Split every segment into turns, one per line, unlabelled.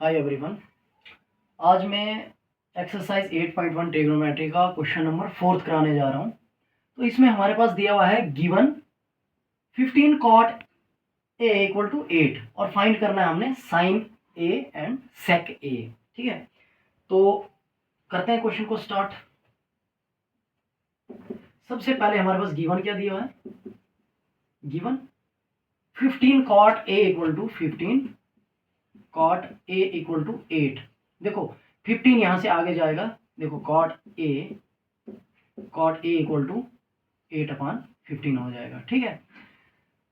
Hi everyone. आज मैं exercise 8.1 trigonometry का क्वेश्चन नंबर 4 कराने जा रहा हूँ। तो इसमें हमारे पास दिया हुआ है given 15 cot A equal to 8 और फाइंड करना है हमने साइन ए एंड सेक ए। ठीक है, तो करते हैं क्वेश्चन को स्टार्ट। सबसे पहले हमारे पास गिवन क्या दिया हुआ है? Given 15 cot A equal to 15 cot A equal to 8। देखो 15 यहां से आगे जाएगा। देखो कॉट ए इक्वल टू 8/15 हो जाएगा। ठीक है,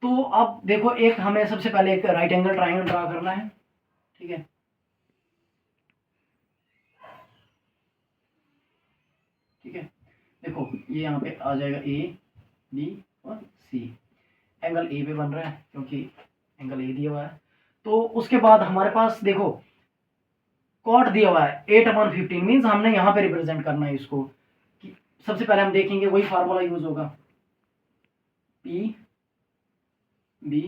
तो अब देखो एक हमें सबसे पहले एक राइट एंगल ट्राइंगल ड्रा करना है। ठीक है, ठीक है, देखो ये यहाँ पे आ जाएगा ए बी और सी। एंगल ए पे बन रहा है क्योंकि एंगल ए दिया हुआ है। तो उसके बाद हमारे पास देखो कॉट दिया हुआ है 8/15 मीन्स हमने यहाँ पे रिप्रेजेंट करना है इसको। कि सबसे पहले हम देखेंगे वही फार्मूला यूज होगा, P B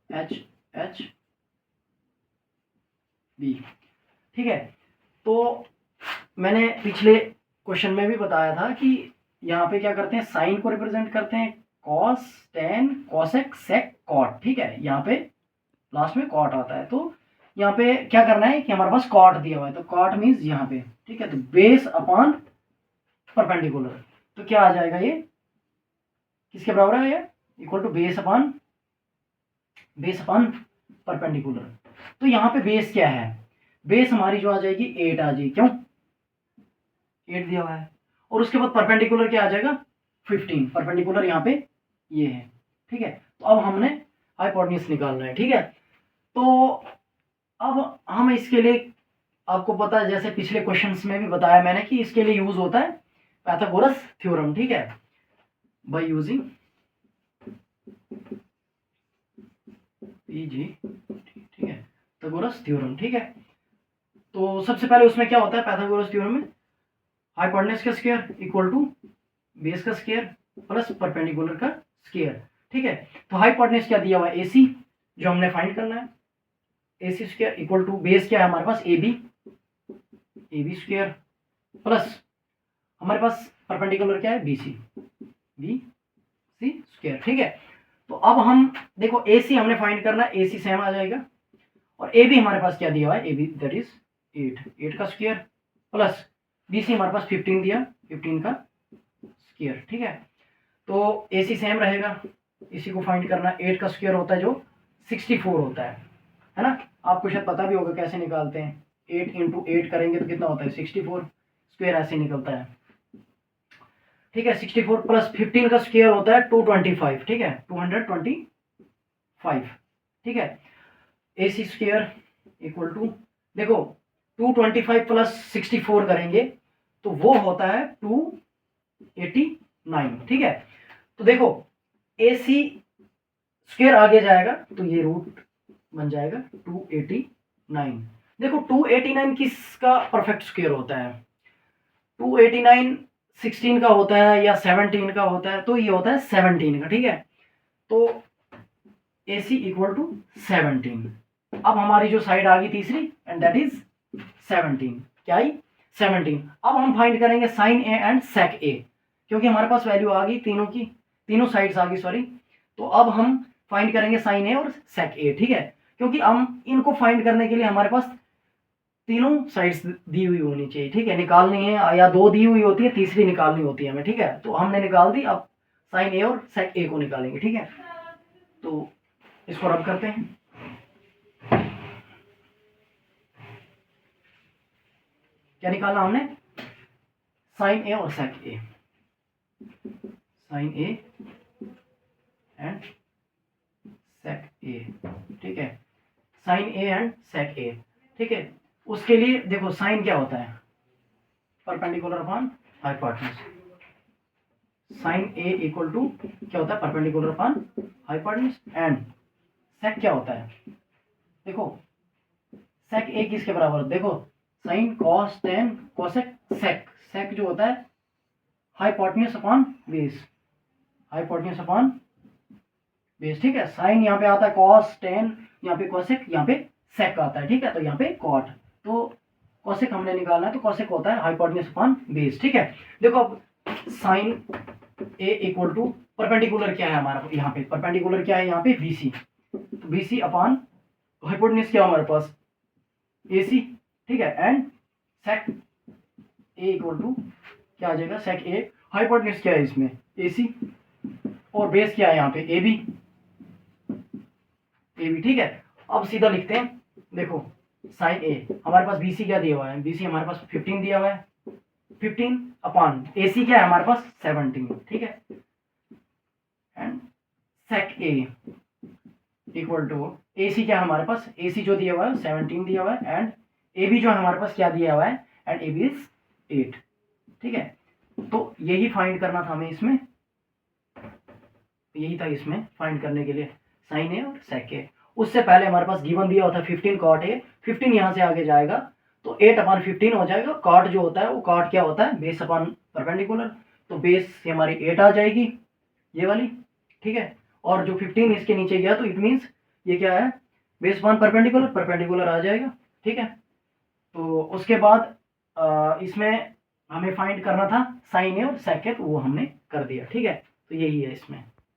H H B. ठीक है, तो मैंने पिछले क्वेश्चन में भी बताया था कि यहाँ पे क्या करते हैं, साइन को रिप्रेजेंट करते हैं cos tan cosec sec cot. ठीक है, यहाँ पे लास्ट में कॉट आता है। तो यहाँ पे क्या करना है कि हमारे पास कॉट दिया हुआ है, तो कॉट मीन्स यहाँ पे। ठीक है, तो बेस अपॉन परपेंडिकुलर, तो क्या आ जाएगा ये किसके बराबर है? ये equal to base upon perpendicular. तो यहाँ पे बेस क्या है? बेस हमारी जो आ जाएगी 8 आ जाएगी। क्यों? 8 दिया हुआ है। और उसके बाद परपेंडिकुलर क्या आ जाएगा? 15। परपेंडिकुलर यहाँ पे ये है। ठीक है, तो अब हमने हाइपोटेन्यूज निकालना है। ठीक है, तो अब हम इसके लिए, आपको पता है जैसे पिछले क्वेश्चंस में भी बताया मैंने कि इसके लिए यूज होता है पाइथागोरस थ्योरम। ठीक है, बाय यूजिंग पीजी, ठीक है, पाइथागोरस थ्योरम। ठीक है, तो सबसे पहले उसमें क्या होता है पाइथागोरस थ्योरम में? हाइपोटेन्यूज का स्क्वायर इक्वल टू बेस का स्क्वायर प्लस परपेंडिकुलर का स्क्वायर। ठीक है, तो हाइपोटेन्यूज क्या दिया हुआ है? एसी, जो हमने फाइंड करना है। AC square equal to base क्या है हमारे पास? ए बी स्क्वायर प्लस हमारे पास परपेंडिकुलर क्या है? B C square. ठीक है, तो अब हम देखो ए सी हमने फाइंड करना है, ए सी सेम आ जाएगा। और ए बी हमारे पास क्या दिया हुआ है? ए बी दैट इज 8 का स्क्वायर प्लस बी सी हमारे पास 15 दिया, 15 का स्क्वायर। ठीक है, तो ए सी सेम रहेगा। इसी को फाइंड करना, 8 का स्क्वायर होता है जो 64 होता है ना? आपको शायद पता भी होगा कैसे निकालते हैं। 8 इंटू 8 करेंगे तो कितना होता है? 64। स्क्वायर ऐसे निकलता है। ठीक है, 64 प्लस 15 का स्क्वायर होता है 225। ठीक है, 225। ठीक है, ए सी स्क्वायर इक्वल टू, देखो 225 प्लस 64 करेंगे तो वो होता है 289। ठीक है, तो देखो ए सी स्क्वायर आगे जाएगा तो ये रूट बन जाएगा 289। देखो 289 किसका परफेक्ट स्क्वायर होता है? 289 16 का होता है या 17 का होता है? तो ये होता है 17 का। ठीक है, तो ए सी इक्वल टू 17। अब हमारी जो साइड आ गई तीसरी एंड दैट इज 17। क्या आई? 17। अब हम फाइंड करेंगे साइन ए एंड सेक ए, क्योंकि हमारे पास वैल्यू आ गई तीनों की, तीनों साइड्स आ गई सॉरी। तो अब हम फाइंड करेंगे साइन ए और सेक ए। ठीक है, क्योंकि हम इनको फाइंड करने के लिए हमारे पास तीनों साइड्स दी हुई होनी चाहिए। ठीक है, निकालनी है या दो दी हुई होती है, तीसरी निकालनी होती है हमें। ठीक है, तो हमने निकाल दी। अब साइन ए और सेक ए को निकालेंगे। ठीक है, तो इसको रब करते हैं। क्या निकालना हमने? साइन ए और सेक ए, साइन ए एंड सेक ए। ठीक है, साइन ए एंड सेक ए। ठीक है, उसके लिए देखो साइन क्या होता है? Perpendicular upon hypotenuse. Sine A equal to क्या होता है? Perpendicular upon hypotenuse. And sec क्या होता है? देखो सेक ए किसके बराबर? देखो sine cos tan cosec sec. Sec जो होता है hypotenuse upon base, hypotenuse upon base. ठीक है, साइन यहाँ पे आता है कॉस टेन, यहाँ पे कोसेक, यहाँ पे सेक आता है, ठीक है। तो यहाँ पे कॉट, तो कोसेक हमने निकालना है, तो कोसेक होता है हाइपोटेन्यूज अपॉन बेस, ठीक है। देखो अब sine A equal to perpendicular क्या है हमारा, यहाँ पे परपेंडिकुलर क्या है, यहाँ पे बीसी, तो बीसी अपॉन हाइपोटेन्यूज क्या हमारे पास एसी, ठीक है। And sec A equal to क्या आ जाएगा, सेक ए, हाइपोटेन्यूज क्या है इसमें एसी, और बेस क्या है यहाँ पे ए बी, ठीक है। अब सीधा लिखते हैं, देखो साइन ए हमारे पास बीसी क्या दिया हुआ है, बीसी हमारे पास 15 दिया हुआ है, 15 अपॉन एसी क्या है हमारे पास 17, ठीक है। And sec A equal to AC क्या है हमारे पास, एसी जो दिया हुआ है 17 दिया हुआ है, एंड ए बी जो है हमारे पास क्या दिया हुआ है, एंड ए बी इज 8, ठीक है। तो यही फाइंड करना था हमें इसमें, यही था इसमें फाइंड करने के लिए साइन ए और सेक ए। उससे पहले हमारे पास गिवन दिया होता है 15 कॉट ए, 15 यहाँ से आगे जाएगा तो 8 अपॉन 15 हो जाएगा। कॉट जो होता है वो कॉट क्या होता है, बेस अपॉन परपेंडिकुलर, तो बेस से हमारी 8 आ जाएगी ये वाली, ठीक है। और जो 15 इसके नीचे गया तो इट मीन्स ये क्या है, बेस अपॉन परपेंडिकुलर, परपेंडिकुलर आ जाएगा, ठीक है। तो उसके बाद इसमें हमें फाइंड करना था साइन ए और सेक ए, तो वो हमने कर दिया, ठीक है। तो यही है इसमें।